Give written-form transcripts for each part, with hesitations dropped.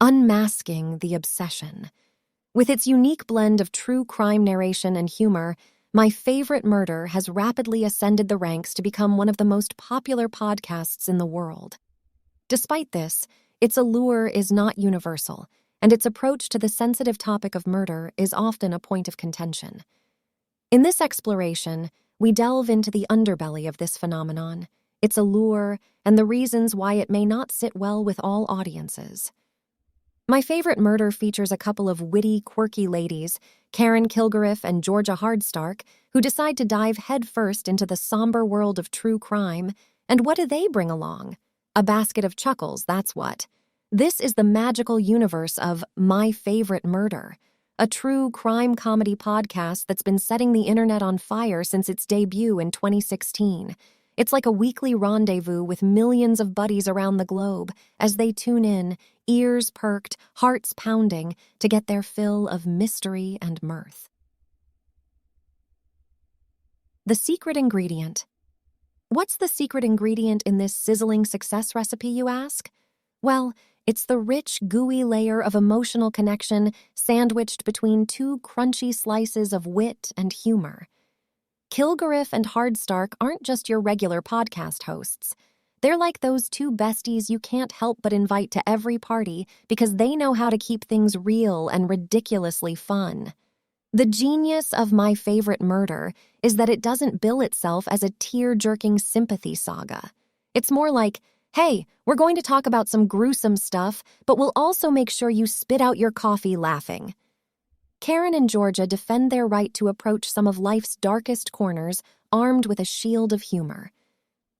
Unmasking the Obsession. With its unique blend of true crime narration and humor, My Favorite Murder has rapidly ascended the ranks to become one of the most popular podcasts in the world. Despite this, its allure is not universal, and its approach to the sensitive topic of murder is often a point of contention. In this exploration, we delve into the underbelly of this phenomenon, its allure, and the reasons why it may not sit well with all audiences. My Favorite Murder features a couple of witty, quirky ladies, Karen Kilgariff and Georgia Hardstark, who decide to dive headfirst into the somber world of true crime. And what do they bring along? A basket of chuckles, that's what. This is the magical universe of My Favorite Murder, a true crime comedy podcast that's been setting the internet on fire since its debut in 2016. It's like a weekly rendezvous with millions of buddies around the globe as they tune in, ears perked, hearts pounding, to get their fill of mystery and mirth. The secret ingredient. What's the secret ingredient in this sizzling success recipe, you ask? Well, it's the rich, gooey layer of emotional connection sandwiched between two crunchy slices of wit and humor. Kilgariff and Hardstark aren't just your regular podcast hosts. They're like those two besties you can't help but invite to every party because they know how to keep things real and ridiculously fun. The genius of My Favorite Murder is that it doesn't bill itself as a tear-jerking sympathy saga. It's more like, hey, we're going to talk about some gruesome stuff, but we'll also make sure you spit out your coffee laughing. Karen and Georgia defend their right to approach some of life's darkest corners armed with a shield of humor.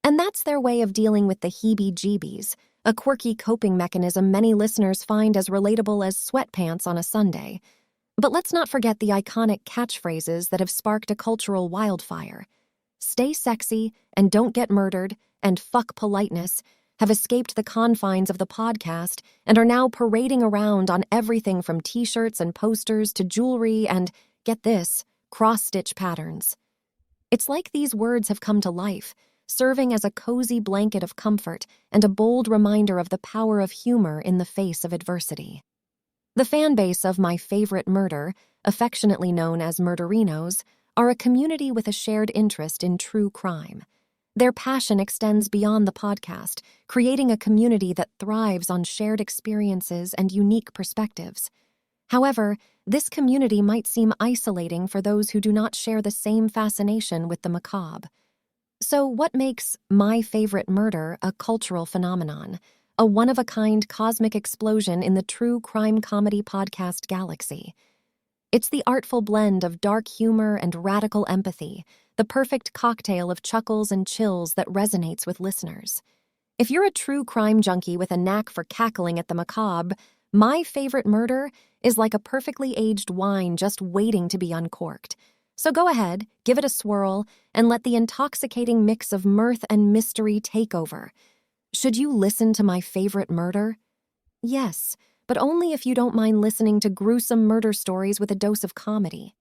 And that's their way of dealing with the heebie-jeebies, a quirky coping mechanism many listeners find as relatable as sweatpants on a Sunday. But let's not forget the iconic catchphrases that have sparked a cultural wildfire. Stay sexy and don't get murdered and fuck politeness have escaped the confines of the podcast and are now parading around on everything from t-shirts and posters to jewelry and, get this, cross-stitch patterns. It's like these words have come to life, serving as a cozy blanket of comfort and a bold reminder of the power of humor in the face of adversity. The fan base of My Favorite Murder, affectionately known as Murderinos, are a community with a shared interest in true crime. Their passion extends beyond the podcast, creating a community that thrives on shared experiences and unique perspectives. However, this community might seem isolating for those who do not share the same fascination with the macabre. So what makes My Favorite Murder a cultural phenomenon, a one-of-a-kind cosmic explosion in the true crime comedy podcast galaxy? It's the artful blend of dark humor and radical empathy, the perfect cocktail of chuckles and chills that resonates with listeners. If you're a true crime junkie with a knack for cackling at the macabre, My Favorite Murder is like a perfectly aged wine just waiting to be uncorked. So go ahead, give it a swirl, and let the intoxicating mix of mirth and mystery take over. Should you listen to My Favorite Murder? Yes, but only if you don't mind listening to gruesome murder stories with a dose of comedy.